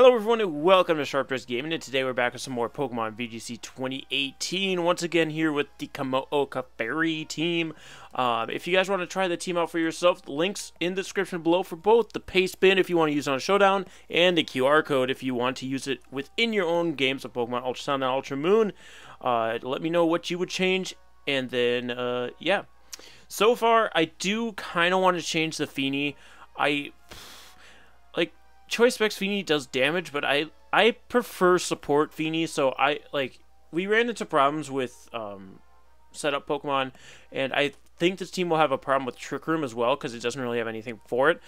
Hello everyone and welcome to Sharp Dress Gaming, and today we're back with some more Pokemon VGC 2018. Once again here with the Kommo-o team. If you guys want to try the team out for yourself, the links in the description below for both the Pastebin if you want to use it on Showdown, and the QR code if you want to use it within your own games of Pokemon Ultra Sun and Ultra Moon. Let me know what you would change, and then, yeah. So far, I do kind of want to change the Feeny. Choice Specs Feeny does damage, but I prefer support Feeny, so we ran into problems with setup Pokemon, and I think this team will have a problem with Trick Room as well, because it doesn't really have anything for it.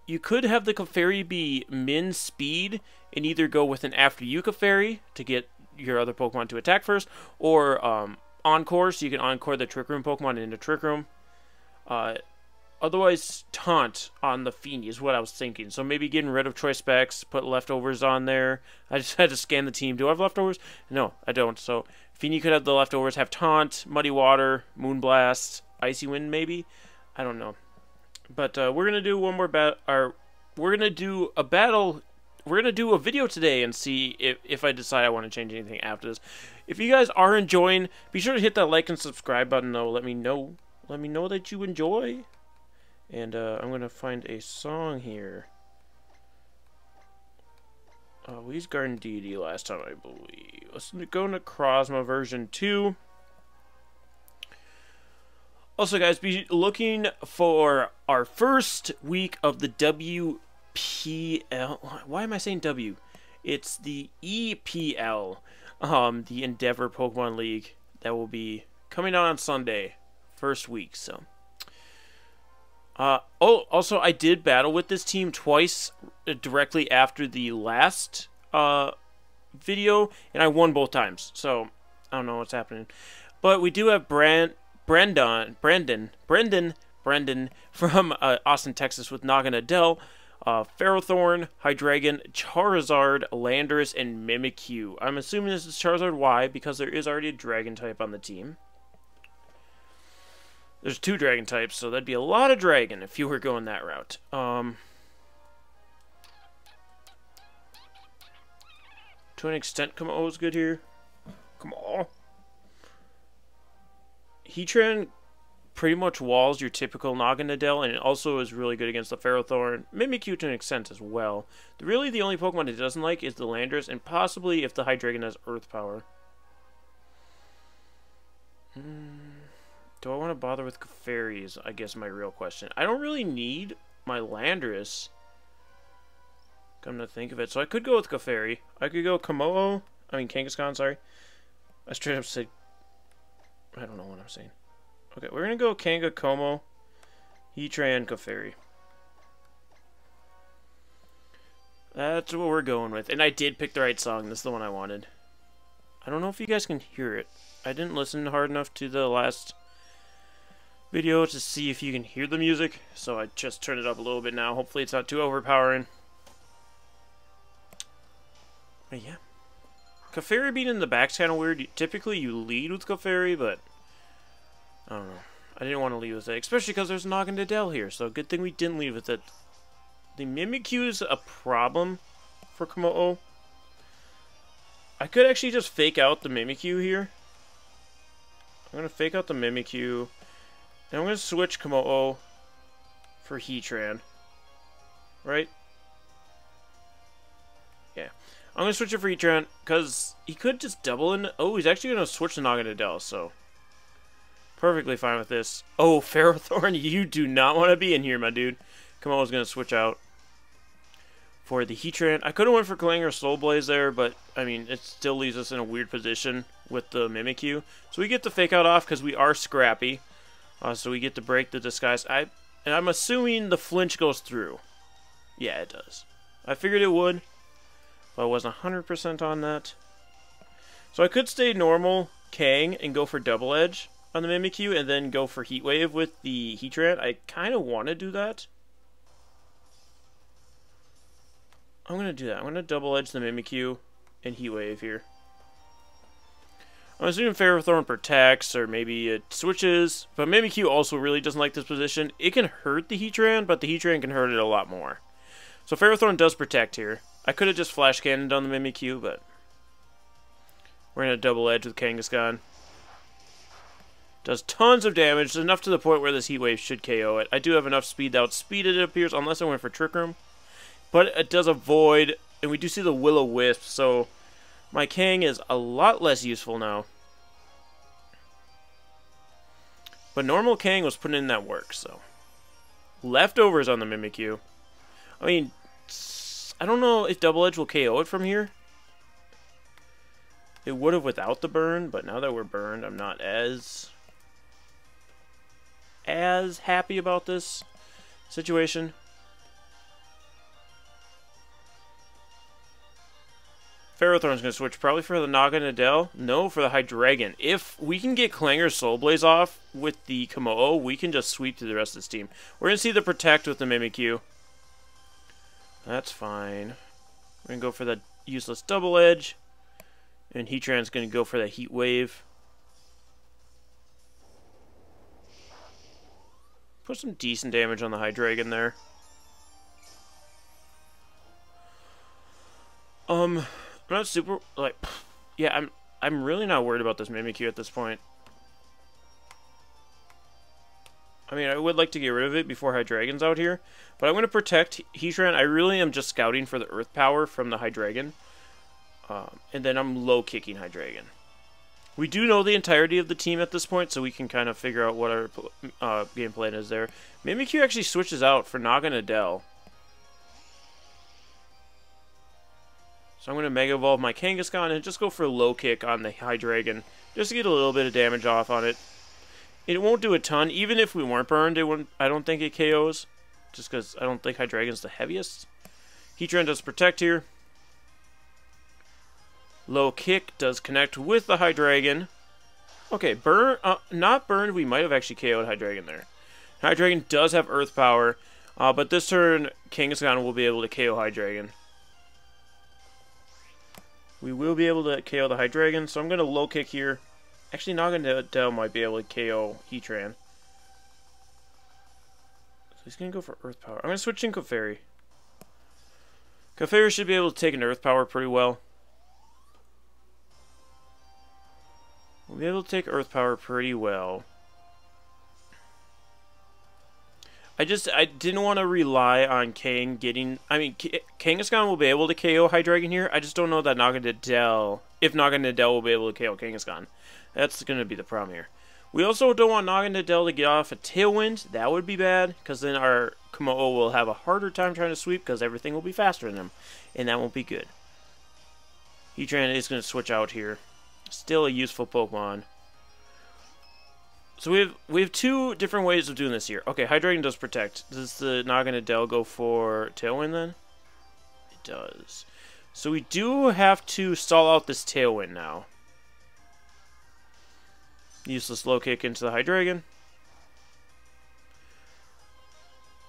You could have the Clefairy be min speed, and either go with an After You Clefairy to get your other Pokemon to attack first, or Encore, so you can Encore the Trick Room Pokemon into Trick Room. Otherwise, Taunt on the Feeny is what I was thinking. So maybe getting rid of Choice Specs, put Leftovers on there. I just had to scan the team. Do I have Leftovers? No, I don't. So Feeny could have the Leftovers, have Taunt, Muddy Water, Moonblast, Icy Wind maybe? I don't know. But we're going to do one more battle. We're going to do a battle. We're going to do a video today and see if I decide I want to change anything after this. If you guys are enjoying, be sure to hit that like and subscribe button though. Let me know. Let me know that you enjoy. And I'm going to find a song here. We used Garden Deity last time, I believe. Let's go into Necrozma version 2. Also, guys, be looking for our first week of the WPL. Why am I saying W? It's the EPL, the Endeavor Pokemon League, that will be coming out on Sunday. First week, so. Also, I did battle with this team twice directly after the last video, and I won both times. So I don't know what's happening, but we do have Brendan from Austin, Texas, with Naganadel, Ferrothorn, Hydreigon, Charizard, Landorus, and Mimikyu. I'm assuming this is Charizard. Why? Because there is already a Dragon type on the team. There's 2 Dragon types, so that'd be a lot of Dragon if you were going that route. To an extent, Kommo-o is good here. Kommo-o. Heatran pretty much walls your typical Naganadel, and it also is really good against the Ferrothorn. Mimikyu to an extent as well. Really, the only Pokemon it doesn't like is the Landorus, and possibly if the Hydreigon has Earth Power. Do I want to bother with Clefairies? I guess my real question. I don't really need my Landorus, come to think of it. So I could go with Clefairy. I could go Kommo-o. I mean Kangaskhan, sorry. I straight up said... I don't know what I'm saying. Okay, we're going to go Kanga, Kommo, Heatran, Clefairy. That's what we're going with. And I did pick the right song. This is the one I wanted. I don't know if you guys can hear it. I didn't listen hard enough to the last video to see if you can hear the music, so I just turned it up a little bit now. Hopefully it's not too overpowering. But yeah, Clefairy being in the back's kind of weird. Typically you lead with Clefairy, but I don't know. I didn't want to lead with it, especially because there's Naganadel here, so good thing we didn't lead with it. The Mimikyu is a problem for Kommo-o. I could actually just fake out the Mimikyu here. I'm going to fake out the Mimikyu. And I'm going to switch Kommo-o for Heatran. Right? Yeah. I'm going to switch it for Heatran, because he could just double in... Oh, he's actually going to switch to Naganadel, so... Perfectly fine with this. Oh, Ferrothorn, you do not want to be in here, my dude. Kommo-o's going to switch out for the Heatran. I could have went for Clanger or Soul Blaze there, but, I mean, it still leaves us in a weird position with the Mimikyu. So we get the fake out off, because we are scrappy. So we get to break the disguise. And I'm assuming the flinch goes through. Yeah, it does. I figured it would, but I wasn't 100% on that. So I could stay normal Kang and go for Double Edge on the Mimikyu, and then go for Heat Wave with the Heatran. I kind of want to do that. I'm going to do that. I'm going to Double Edge the Mimikyu and Heat Wave here. I'm assuming Ferrothorn protects, or maybe it switches, but Mimikyu also really doesn't like this position. It can hurt the Heatran, but the Heatran can hurt it a lot more. So Ferrothorn does protect here. I could have just flash cannoned on the Mimikyu, but we're going to double edge with Kangaskhan. Does tons of damage, enough to the point where this Heat Wave should KO it. I do have enough speed to outspeed it, it appears, unless I went for Trick Room. But it does avoid, and we do see the Will-O-Wisp, so my Kang is a lot less useful now. But normal Kang was putting in that work, so. Leftovers on the Mimikyu. I mean, I don't know if Double Edge will KO it from here. It would have without the burn, but now that we're burned, I'm not as happy about this situation. Ferrothorn's going to switch probably for the Naga Nadell. No, for the Hydreigon. If we can get Clanger's Soul Blaze off with the Kommo-o, we can just sweep through the rest of this team. We're going to see the Protect with the Mimikyu. That's fine. We're going to go for the useless Double Edge. And Heatran's going to go for the Heat Wave. Put some decent damage on the Hydreigon there. I'm not super, like, yeah, I'm really not worried about this Mimikyu at this point. I mean, I would like to get rid of it before Hydreigon's out here, but I'm going to protect Heatran. I really am just scouting for the Earth Power from the Hydreigon, and then I'm low-kicking Hydreigon. We do know the entirety of the team at this point, so we can kind of figure out what our game plan is there. Mimikyu actually switches out for Naga Nadell. So I'm going to Mega Evolve my Kangaskhan and just go for a low kick on the Hydreigon, just to get a little bit of damage off on it. It won't do a ton, even if we weren't burned. It wouldn't. I don't think it KOs, just because I don't think Hydreigon's the heaviest. Heatran does protect here. Low kick does connect with the Hydreigon. Okay, not burned. We might have actually KO'd Hydreigon there. Hydreigon does have Earth Power, but this turn Kangaskhan will be able to KO Hydreigon. We will be able to KO the Hydreigon, so I'm going to low kick here. Actually, Naga Nadell might be able to KO Heatran. So he's going to go for Earth Power. I'm going to switch in Clefairy. Clefairy should be able to take an Earth Power pretty well. We'll be able to take Earth Power pretty well. I didn't want to rely on Kang getting... I mean, Kangaskhan will be able to KO Hydreigon here. I just don't know that Naga Nadell... If Naga Nadell will be able to KO Kangaskhan. That's going to be the problem here. We also don't want Naga Nadell to get off a Tailwind. That would be bad, because then our Kommo-o will have a harder time trying to sweep, because everything will be faster than him. And that won't be good. Heatran is going to switch out here. Still a useful Pokemon. So we have two different ways of doing this here. Okay, Hydreigon does protect. Does the Naga Nadell go for Tailwind then? It does. So we do have to stall out this Tailwind now. Useless low kick into the Hydreigon.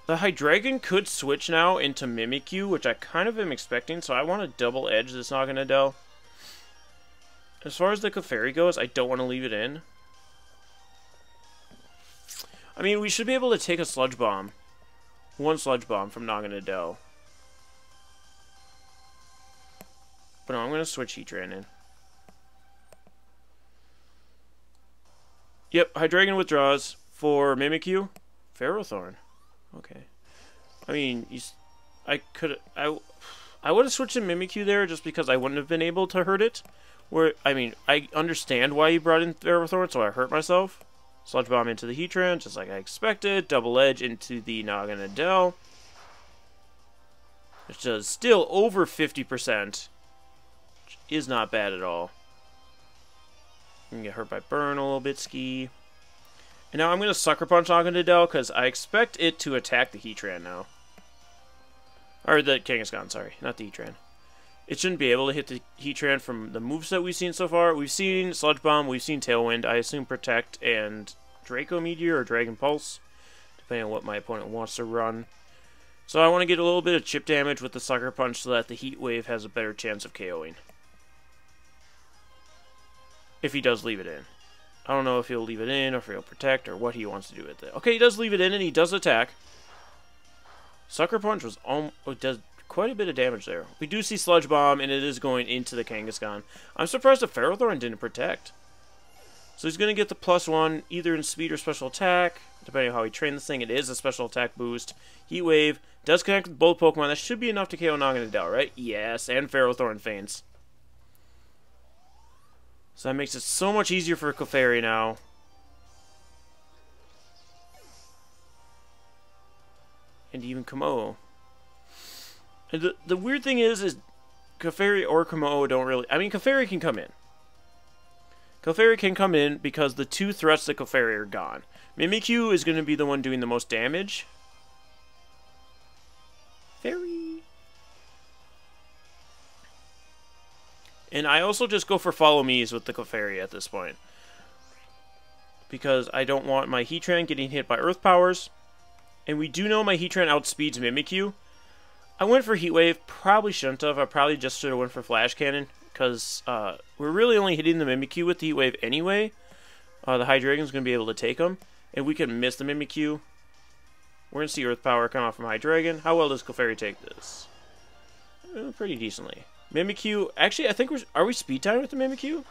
The Hydreigon could switch now into Mimikyu, which I kind of am expecting, so I want to double edge this Naga Nadell. As far as the Clefairy goes, I don't want to leave it in. I mean, we should be able to take a Sludge Bomb. One Sludge Bomb from Naga Nadell. But no, I'm going to switch Heatran in. Yep, Hydreigon withdraws for Mimikyu. Ferrothorn. Okay. I mean, I would have switched to Mimikyu there just because I wouldn't have been able to hurt it. I mean, I understand why he brought in Ferrothorn, so I hurt myself. Sludge Bomb into the Heatran, just like I expected. Double Edge into the Naga Nadell. Which does still over 50%. Which is not bad at all. I'm going to get hurt by Burn a little bit, Ski. And now I'm going to Sucker Punch Naga Nadell, because I expect it to attack the Heatran now. Or the Kangaskhan, sorry. Not the Heatran. It shouldn't be able to hit the Heatran from the moveset we've seen so far. We've seen Sludge Bomb, we've seen Tailwind, I assume Protect, and Draco Meteor or Dragon Pulse, depending on what my opponent wants to run. So I want to get a little bit of chip damage with the Sucker Punch so that the Heat Wave has a better chance of KOing. If he does leave it in. I don't know if he'll leave it in, or if he'll Protect, or what he wants to do with it. Okay, he does leave it in, and he does attack. Sucker Punch was quite a bit of damage there. We do see Sludge Bomb, and it is going into the Kangaskhan. I'm surprised the Ferrothorn didn't protect. So he's going to get the +1 either in speed or special attack, depending on how he trained this thing. It is a special attack boost. Heat Wave does connect with both Pokemon. That should be enough to KO Naganadel, right? Yes, and Ferrothorn faints. So that makes it so much easier for Clefairy now. And even Kommo-o. And the weird thing is Clefairy or Kommo-o don't really... I mean, Clefairy can come in. Clefairy can come in because the 2 threats to Clefairy are gone. Mimikyu is going to be the one doing the most damage. Fairy. And I also just go for Follow Me's with the Clefairy at this point. Because I don't want my Heatran getting hit by Earth Powers. And we do know my Heatran outspeeds Mimikyu. I went for Heat Wave. Probably shouldn't have. I probably just should have went for Flash Cannon. Because we're really only hitting the Mimikyu with the Heat Wave anyway. The Hydreigon's going to be able to take them. And we can miss the Mimikyu. We're going to see Earth Power come out from Hydreigon. How well does Clefairy take this? Pretty decently. Mimikyu, actually, I think are we speed time with the Mimikyu?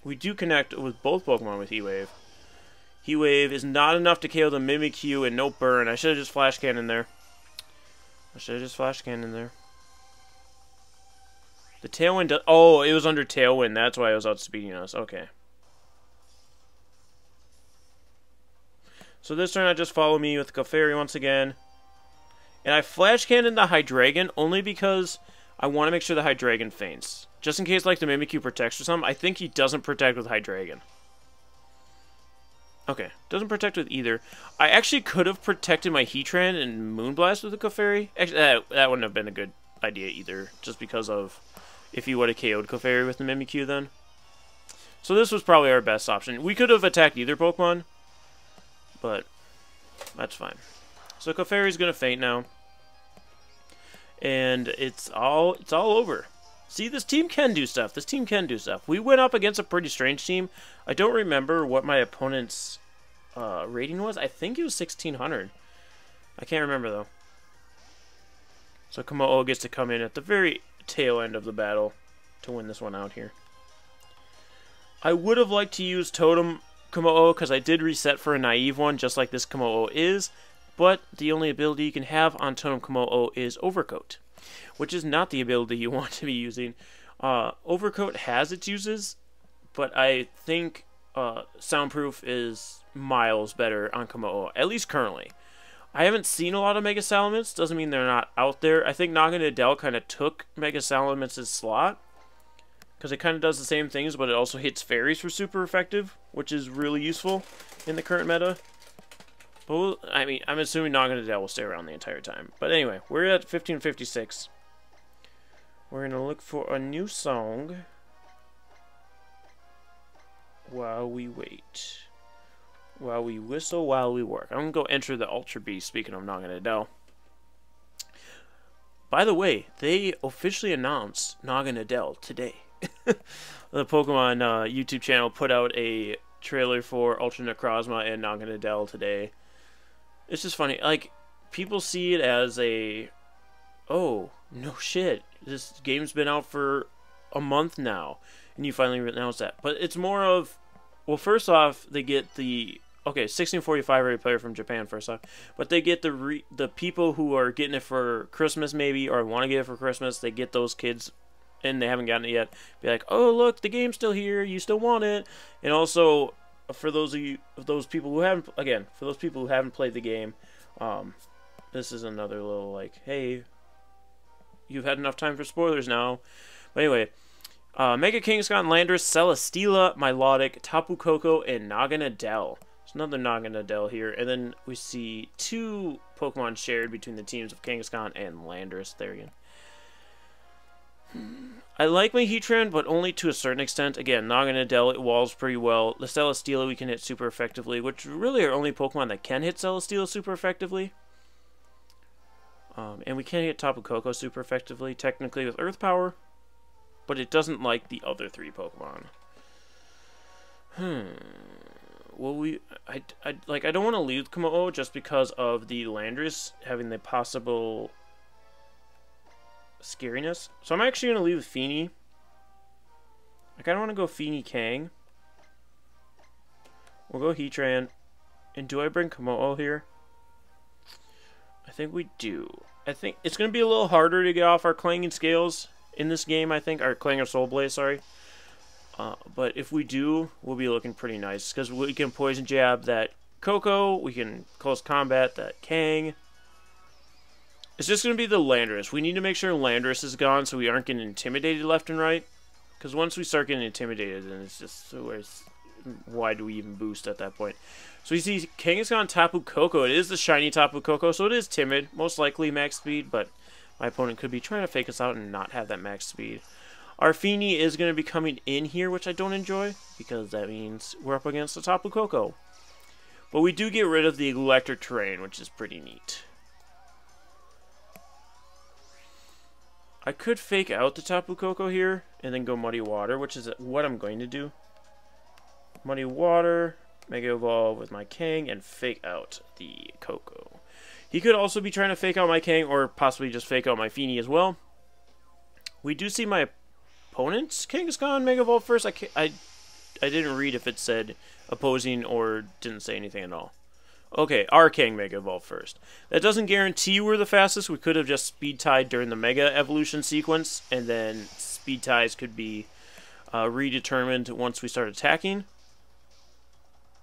We do connect with both Pokemon with Heat Wave. Heat Wave is not enough to KO the Mimikyu and no burn. I should have just Flash Cannon there. The Tailwind does... Oh, it was under Tailwind. That's why it was outspeeding us. Okay. So this turn I just Follow Me with Clefairy once again. And I Flash Cannon the Hydreigon only because I want to make sure the Hydreigon faints. Just in case like the Mimikyu protects or something. I think he doesn't protect with Hydreigon. Okay, doesn't protect with either. I actually could have protected my Heatran and Moonblast with the Clefairy. Actually, that wouldn't have been a good idea either. Just because of if he would have KO'd Clefairy with the Mimikyu then. So this was probably our best option. We could have attacked either Pokemon. But that's fine. So Clefairy's going to faint now. And it's all over. See, this team can do stuff. We went up against a pretty strange team. I don't remember what my opponent's rating was. I think it was 1600. I can't remember, though. So Kommo-o gets to come in at the very tail end of the battle to win this one out here. I would have liked to use Totem Kommo-o because I did reset for a naive one, just like this Kommo-o is. But the only ability you can have on Totem Kommo-o is Overcoat, which is not the ability you want to be using. Overcoat has its uses, but I think Soundproof is miles better on Kommo-o, at least currently. I haven't seen a lot of Mega Salamence, doesn't mean they're not out there. I think Naganadel kind of took Mega Salamence's slot, because it kind of does the same things, but it also hits fairies for super effective, which is really useful in the current meta. But I mean, I'm assuming Naganadel will stay around the entire time. But anyway, we're at 1556. We're going to look for a new song while we wait. While we whistle, while we work. I'm going to go enter the Ultra Beast, speaking of Naganadel. By the way, they officially announced Naganadel today. The Pokemon YouTube channel put out a trailer for Ultra Necrozma and Naganadel today. It's just funny. Like, people see it as a... Oh, no shit. This game's been out for a month now. And you finally announced that. But it's more of... Well, first off, they get the... Okay, 1645 rated player from Japan first off. But they get the people who are getting it for Christmas maybe, or want to get it for Christmas. They get those kids, and they haven't gotten it yet. Be like, oh, look, the game's still here. You still want it. And also... For those people who haven't played the game, this is another little like, hey, you've had enough time for spoilers now. But anyway, Mega Kangaskhan, Landorus, Celesteela, Milotic, Tapu Koko, and Naganadel. There's another Naganadel here, and then we see 2 Pokemon shared between the teams of Kangaskhan and Landorus. There again. I like my Heatran, but only to a certain extent. Again, Naganadel, it walls pretty well. The Celesteela we can hit super effectively, which really are only Pokemon that can hit Celesteela super effectively. And we can hit Tapu Koko super effectively, technically with Earth Power, but it doesn't like the other 3 Pokemon. I don't want to leave Kommo-o just because of the Landorus having the possible scariness. So I'm actually going to leave Feeny. I kind of want to go Feeny Kang. We'll go Heatran. And do I bring Kommo-o here? I think we do. I think it's going to be a little harder to get off our clanging scales in this game, I think. Our Clanger Soul Blaze, sorry. But if we do, we'll be looking pretty nice. Because we can Poison Jab that Koko. We can Close Combat that Kang. It's just going to be the Landorus. We need to make sure Landorus is gone so we aren't getting intimidated left and right. Because once we start getting intimidated, then it's just... why do we even boost at that point? So you see, Kangaskhan Tapu Koko. It is the shiny Tapu Koko, so it is timid. Most likely max speed, but my opponent could be trying to fake us out and not have that max speed. Our Feeny is going to be coming in here, which I don't enjoy, because that means we're up against the Tapu Koko. But we do get rid of the electric terrain, which is pretty neat. I could fake out the Tapu Koko here, and then go Muddy Water, which is what I'm going to do. Muddy Water, Mega Evolve with my Kang, and fake out the Koko. He could also be trying to fake out my Kang, or possibly just fake out my Feeny as well. We do see my opponent's Kangaskhan Mega Evolve first. I didn't read if it said opposing or didn't say anything at all. Okay, our Kang Mega Evolve first. That doesn't guarantee we're the fastest. We could have just Speed Tied during the Mega Evolution sequence, and then Speed Ties could be redetermined once we start attacking.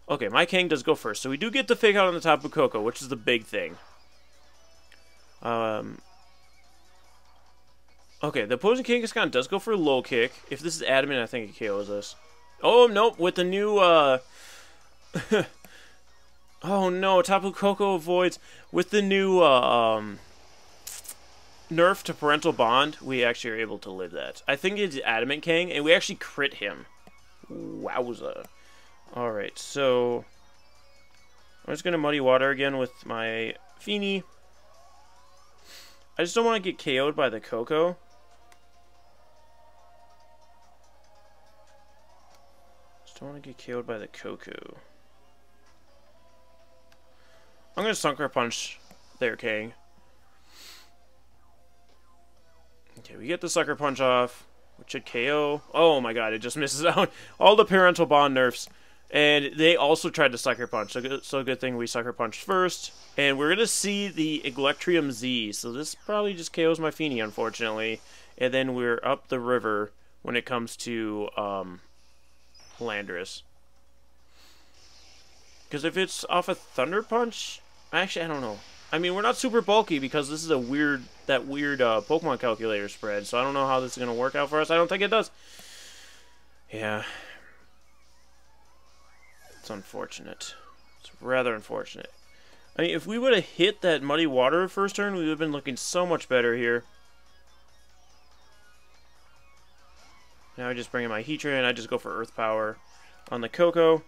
Okay, my Kang does go first, so we do get the fake out on the Tapu Koko, which is the big thing. Okay, the opposing Kangaskhan does go for a low kick. If this is adamant, I think it KOs us. Oh, nope, with the new, oh, no, Tapu Koko avoids. With the new, Nerf to Parental Bond, we actually are able to live that. I think it's Adamant Kang, and we actually crit him. Wowza. Alright, so I'm just going to Muddy Water again with my Feeny. I just don't want to get KO'd by the Koko. Just don't want to get KO'd by the Koko. I'm going to Sucker Punch there, Kang. Okay, we get the Sucker Punch off, which should KO. Oh my god, it just misses out. All the Parental Bond nerfs. And they also tried to Sucker Punch, so good thing we Sucker Punched first. And we're going to see the Electrium Z, so this probably just KOs my Feeny, unfortunately. And then we're up the river when it comes to Landorus. Because if it's off a Thunder Punch, actually, I don't know. I mean, we're not super bulky because this is a weird Pokemon calculator spread, so I don't know how this is going to work out for us. I don't think it does. Yeah. It's unfortunate. It's rather unfortunate. I mean, if we would have hit that Muddy Water first turn, we would have been looking so much better here. Now I just bring in my Heatran, I just go for Earth Power on the Koko.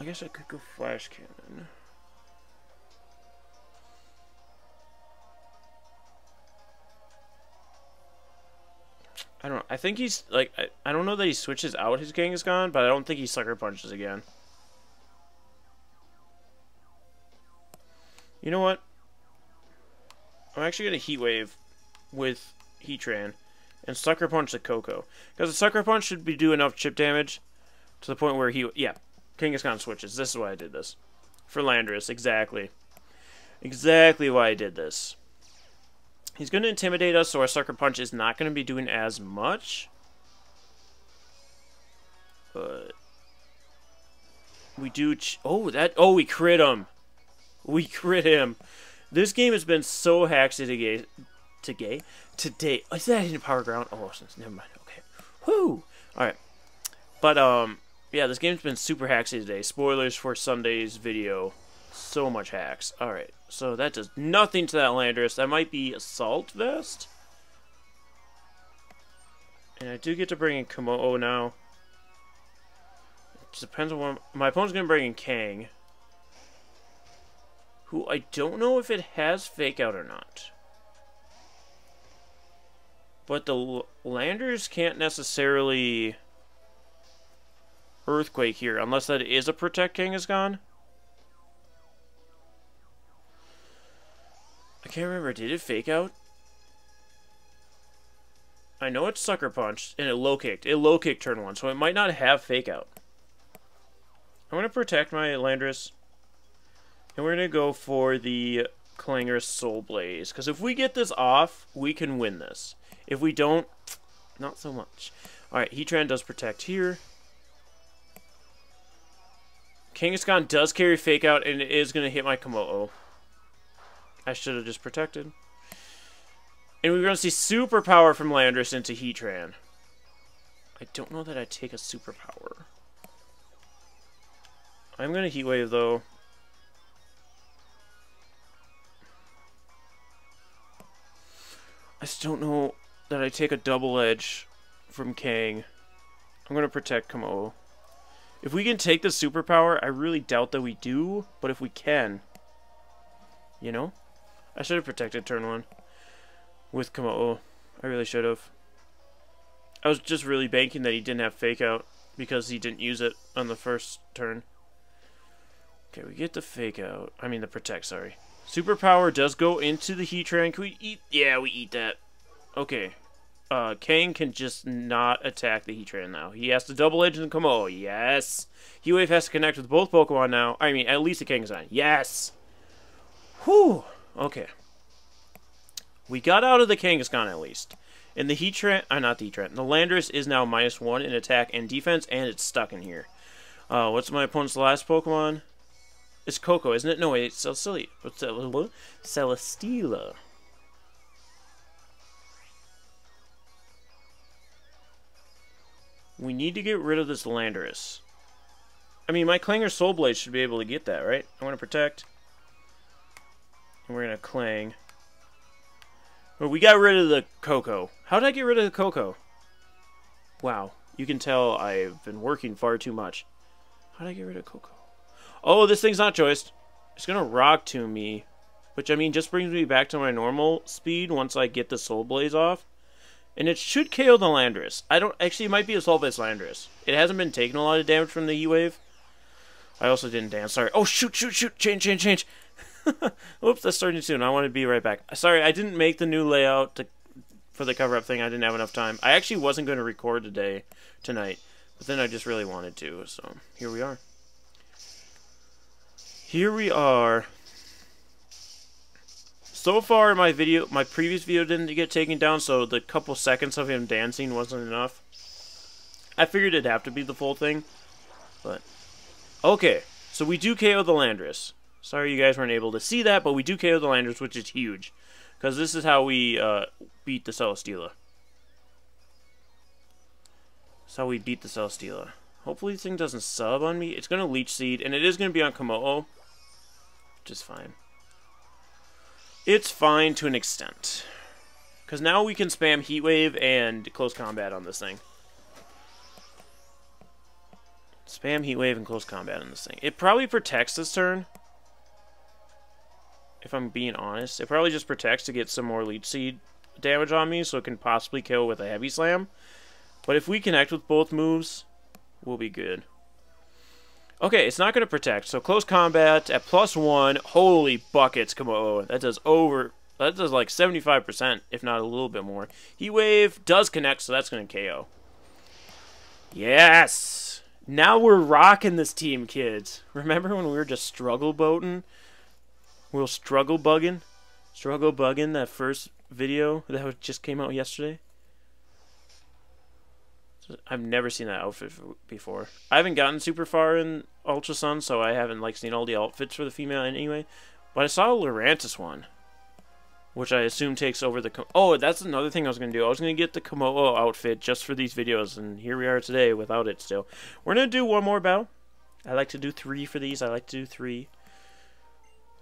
I guess I could go Flash Cannon. I don't know. I think he's, like, I don't know that he switches out his Kangaskhan, but I don't think he Sucker Punches again. You know what? I'm actually going to Heat Wave with Heatran and Sucker Punch the Koko. Because the Sucker Punch should do enough chip damage to the point where yeah, Kangaskhan switches. This is why I did this. For Landorus, exactly. Exactly why I did this. He's going to intimidate us, so our Sucker Punch is not going to be doing as much. But we do... we crit him. We crit him. This game has been so hacked today. Is that in Power Ground? Oh, never mind. Okay. Whoo! Alright. But, yeah, this game's been super hacksy today. Spoilers for Sunday's video. So much hacks. Alright, so that does nothing to that Landorus. That might be Assault Vest. And I do get to bring in Kommo-o now. It depends on what... My opponent's going to bring in Kang. Who I don't know if it has Fake Out or not. But the Landers can't necessarily Earthquake here, unless that is a Protect Kangaskhan. I can't remember. Did it fake out? I know it Sucker Punched, and it low kicked. It low kicked turn 1, so it might not have fake out. I'm going to protect my Landorus, and we're going to go for the Clangorous Soul Blaze, because if we get this off, we can win this. If we don't, not so much. Alright, Heatran does protect here. Kangaskhan does carry fake out, and it is going to hit my Kommo-o. I should have just protected. And we're going to see Superpower from Landorus into Heatran. I don't know that I'd take a Superpower. I'm going to Heat Wave, though. I just don't know that I take a Double Edge from Kang. I'm going to protect Kommo-o. If we can take the Superpower, I really doubt that we do. But if we can, you know? I should have protected turn 1. With Kommo-o. I really should have. I was just really banking that he didn't have fake out because he didn't use it on the first turn. Okay, we get the fake out. I mean the protect, sorry. Superpower does go into the Heatran. Can we eat? Yeah, we eat that. Okay. Kang can just not attack the Heatran now. He has to double edge the Kommo-o. Yes. Heat Wave has to connect with both Pokemon now. I mean, at least the Kangaskhan. Yes. Whew. Okay. We got out of the Kangaskhan at least. And the Heatran, not the Heatran, the Landorus is now -1 in attack and defense, and it's stuck in here. What's my opponent's last Pokemon? It's Coco, isn't it? No, wait, it's Celesteela. What's that? Celesteela. We need to get rid of this Landorus. I mean, my Clangor Soul Blade should be able to get that, right? I'm going to protect. And we're going to Clang. Well, we got rid of the Coco. How did I get rid of the Coco? Wow. You can tell I've been working far too much. How did I get rid of Coco? Oh, this thing's not choiced. It's going to Rock Tomb me. Which, I mean, just brings me back to my normal speed once I get the Soul Blaze off. And it should KO the Landorus. I don't... Actually, it might be a Soul-based Landorus. It hasn't been taking a lot of damage from the Heat Wave. I also didn't dance. Sorry. Oh, shoot. Change. Oops, that's starting soon. I want to be right back. Sorry, I didn't make the new layout for the cover-up thing. I didn't have enough time. I actually wasn't going to record tonight. But then I just really wanted to. So, here we are. So far, my previous video didn't get taken down, so the couple seconds of him dancing wasn't enough. I figured it'd have to be the full thing, but... Okay, so we do KO the Landorus. Sorry you guys weren't able to see that, but we do KO the Landorus, which is huge. Because this is how we beat the Celesteela. That's how we beat the Celesteela. Hopefully this thing doesn't sub on me. It's going to Leech Seed, and it is going to be on Kommo-o, which is fine. It's fine to an extent. Because now we can spam Heat Wave and Close Combat on this thing. Spam Heat Wave and Close Combat on this thing. It probably protects this turn. If I'm being honest. It probably just protects to get some more Leech Seed damage on me, so it can possibly kill with a Heavy Slam. But if we connect with both moves, we'll be good. Okay, it's not going to protect, so Close Combat at +1. Holy buckets, Kommo-o. That does like 75%, if not a little bit more. Heat Wave does connect, so that's going to KO. Yes! Now we're rocking this team, kids. Remember when we were just struggle boating? We were struggle bugging that first video that just came out yesterday. I've never seen that outfit before. I haven't gotten super far in Ultra Sun, so I haven't seen all the outfits for the female anyway. But I saw a Lurantis one, which I assume takes over the... Oh, that's another thing I was going to do. I was going to get the Kommo-o outfit just for these videos, and here we are today without it still. We're going to do one more battle. I like to do 3 for these. I like to do 3.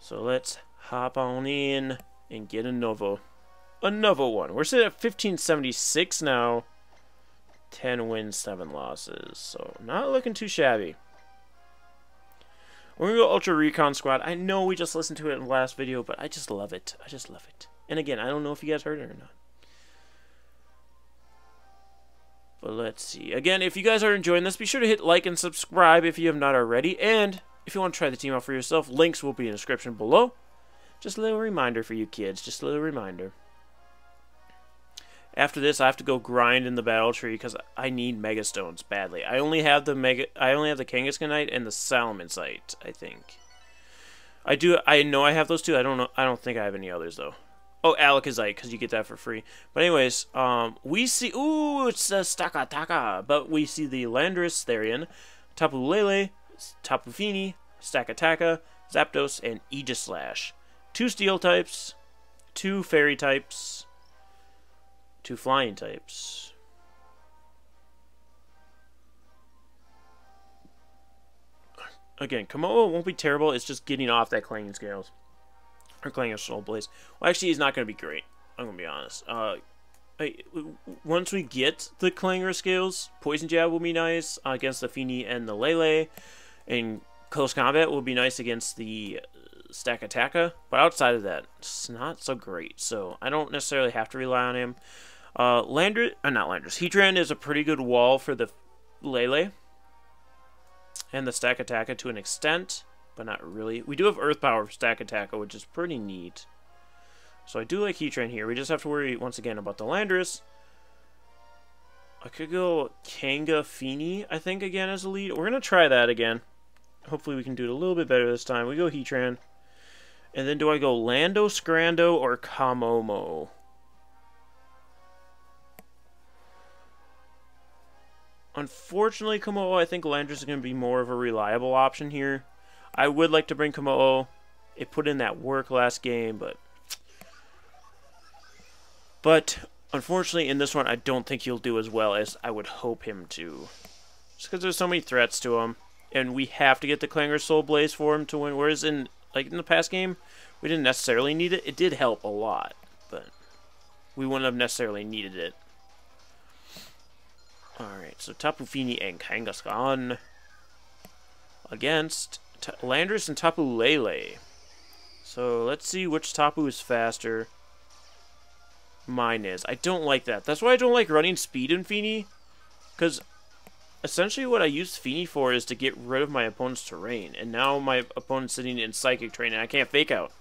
So let's hop on in and get another one. We're sitting at 1576 now. 10 wins, 7 losses. So not looking too shabby. We're going to go Ultra Recon Squad. I know we just listened to it in the last video, but I just love it. I just love it. And again, I don't know if you guys heard it or not. But let's see. Again, if you guys are enjoying this, be sure to hit like and subscribe if you have not already. And if you want to try the team out for yourself, links will be in the description below. Just a little reminder for you kids. Just a little reminder. After this, I have to go grind in the battle tree because I need Mega Stones badly. I only have the Kangaskhanite and the Salamoncite, I think. I know I have those two. I don't think I have any others though. Oh, Alakazite, because you get that for free. But anyways, we see... Ooh, it's a Stakataka. But we see the Landorus, Therian, Tapu Lele, Tapu Fini, Stakataka, Zapdos, and Aegislash. 2 Steel types, 2 Fairy types, 2 Flying types. Again, Kommo-o won't be terrible. It's just getting off that Clanging Scales. Or Clanging Soul Blaze. Well, actually, he's not going to be great. I'm going to be honest. Once we get the Clanger Scales, Poison Jab will be nice against the Fini and the Lele. And Close Combat will be nice against the Stakataka. But outside of that, it's not so great. So I don't necessarily have to rely on him. Not Landorus. Heatran is a pretty good wall for the Lele. And the Stakataka to an extent. But not really. We do have Earth Power for Stakataka, which is pretty neat. So I do like Heatran here. We just have to worry, once again, about the Landorus. I could go Kanga Fini, I think, again, as a lead. We're going to try that again. Hopefully we can do it a little bit better this time. We go Heatran. And then do I go Lando, Scrando, or Kommo-o? Unfortunately, Kommo-o, I think Landorus is going to be more of a reliable option here. I would like to bring Kommo-o. It put in that work last game, but unfortunately in this one I don't think he'll do as well as I would hope him to. Just because there's so many threats to him, and we have to get the Clanger Soul Blaze for him to win. Whereas in the past game, we didn't necessarily need it. It did help a lot, but we wouldn't have necessarily needed it. Alright, so Tapu Fini and Kangaskhan against Landorus and Tapu Lele. So let's see which Tapu is faster. Mine is. I don't like that. That's why I don't like running speed in Fini. Because essentially what I use Fini for is to get rid of my opponent's terrain. And now my opponent's sitting in Psychic terrain and I can't fake out.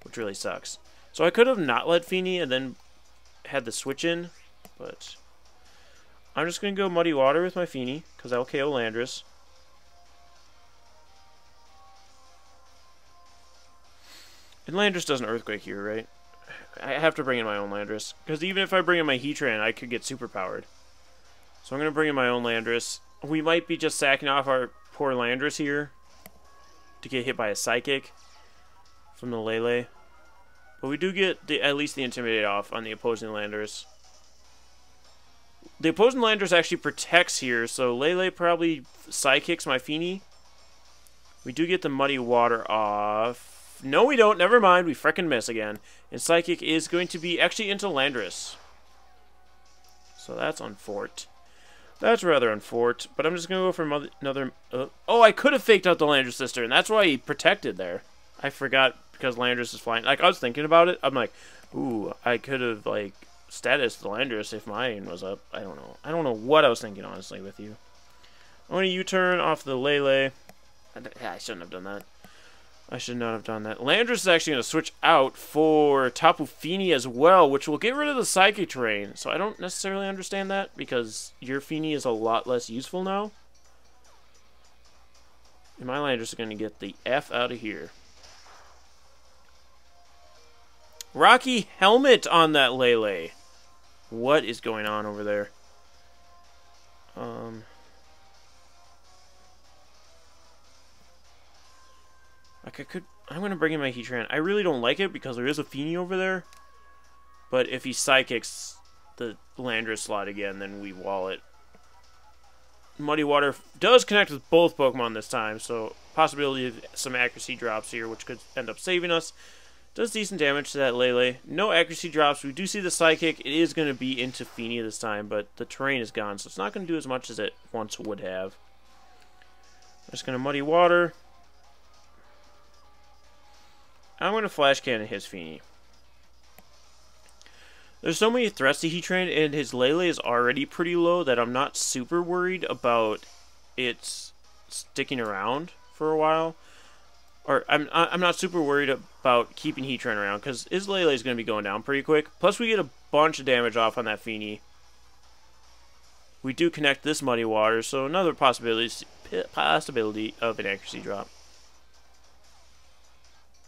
Which really sucks. So I could have not let Fini and then had the switch in. But I'm just going to go Muddy Water with my Fini. Because I'll KO Landorus. And Landorus does an Earthquake here, right? I have to bring in my own Landorus. Because even if I bring in my Heatran, I could get superpowered. So I'm going to bring in my own Landorus. We might be just sacking off our poor Landorus here to get hit by a Psychic from the Lele. But we do get at least the Intimidate off on the opposing Landorus. The opposing Landorus actually protects here, so Lele probably Psychics my Fini. We do get the Muddy Water off. No, we don't. Never mind. We frickin' miss again. And Psychic is going to be actually into Landorus. So that's unfort. That's rather unfort. But I'm just going to go for another... oh, I could have faked out the Landorus sister, and that's why he protected there. I forgot because Landorus is flying. Like, I was thinking about it. I'm like, ooh, I could have, like, statused the Landorus if mine was up. I don't know. I don't know what I was thinking, honestly, with you. I'm going to U-turn off the Lele. I shouldn't have done that. I should not have done that. Landorus is actually going to switch out for Tapu Fini as well, which will get rid of the Psychic terrain. So I don't necessarily understand that, because your Fini is a lot less useful now. And my Landorus is going to get the F out of here. Rocky Helmet on that Lele. What is going on over there? I'm going to bring in my Heatran. I really don't like it because there is a Fini over there. But if he Psychics the Landorus slot again, then we wall it. Muddy Water does connect with both Pokemon this time, so possibility of some accuracy drops here, which could end up saving us. Does decent damage to that Lele. No accuracy drops. We do see the Psychic. It is going to be into Fini this time, but the terrain is gone, so it's not going to do as much as it once would have. I'm just going to Muddy Water. I'm going to Flash Cannon his Fini. There's so many threats to Heat Train, and his Lele is already pretty low that I'm not super worried about it sticking around for a while. Or I'm not super worried about keeping Heat Train around because his Lele is going to be going down pretty quick. Plus, we get a bunch of damage off on that Feeny. We do connect this Muddy Water, so another possibility of an accuracy drop,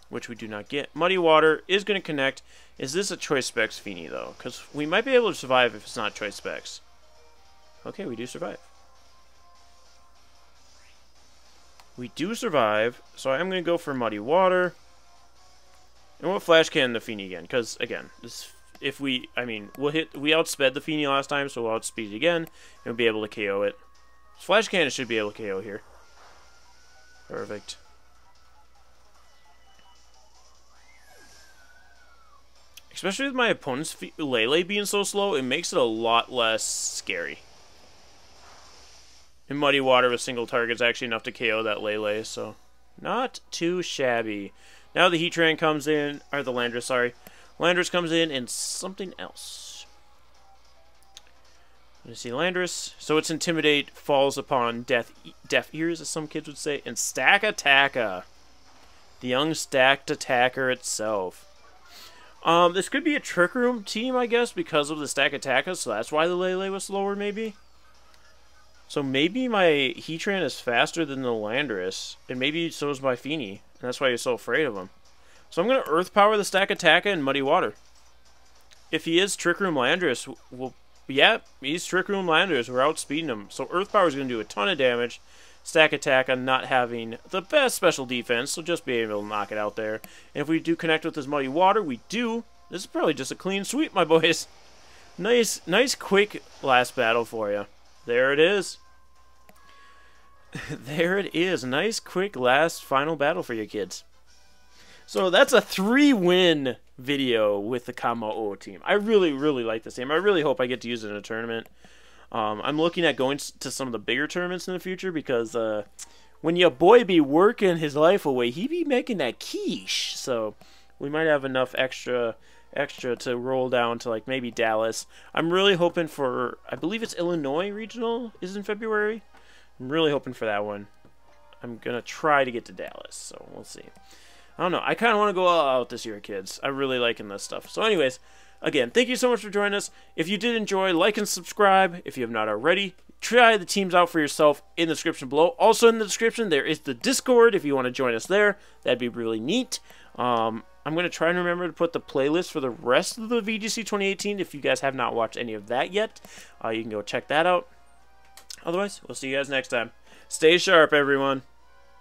which we do not get. Muddy Water is going to connect. Is this a Choice Specs Feeny, though? Because we might be able to survive if it's not Choice Specs. Okay, we do survive. We do survive, so I'm going to go for Muddy Water. And we'll Flash Cannon the Feeny again, because, again, we outsped the Feeny last time, so we'll outspeed it again, and we'll be able to KO it. Flash Cannon should be able to KO here. Perfect. Especially with my opponent's Lele being so slow, it makes it a lot less scary. And Muddy Water with single target is actually enough to KO that Lele, so not too shabby. Now the Heat Train comes in, or the Landorus, sorry. Landorus comes in and something else. Let's see, Landorus. So its Intimidate falls upon deaf ears, as some kids would say, and Stack Attacka. The young stacked attacker itself. This could be a Trick Room team, I guess, because of the Stack Attacka, so that's why the Lele was slower, maybe? So maybe my Heat Train is faster than the Landorus, and maybe so is my Feeny, and that's why you're so afraid of him. So I'm going to Earth Power the Stack Attacka and Muddy Water. If he is Trick Room Landorus, yeah, he's Trick Room Landorus. We're outspeeding him. So Earth Power is going to do a ton of damage. Stack Attacka not having the best special defense, so just being able to knock it out there. And if we do connect with this Muddy Water, we do. This is probably just a clean sweep, my boys. Nice, quick last battle for you. There it is. There it is. Nice, quick, last final battle for you kids. So that's a 3-win video with the Kommo-o team. I really like this team. I really hope I get to use it in a tournament. I'm looking at going to some of the bigger tournaments in the future because when your boy be working his life away, he be making that quiche. So we might have enough extra to roll down to like maybe Dallas. I'm really hoping for, I believe it's Illinois Regional is in February. I'm really hoping for that one. I'm going to try to get to Dallas, so we'll see. I don't know. I kind of want to go all out this year, kids. I'm really liking this stuff. So anyways, again, thank you so much for joining us. If you did enjoy, like and subscribe. If you have not already, try the teams out for yourself in the description below. Also in the description, there is the Discord if you want to join us there. That'd be really neat. I'm going to try and remember to put the playlist for the rest of the VGC 2018. If you guys have not watched any of that yet, you can go check that out. Otherwise, we'll see you guys next time. Stay sharp, everyone.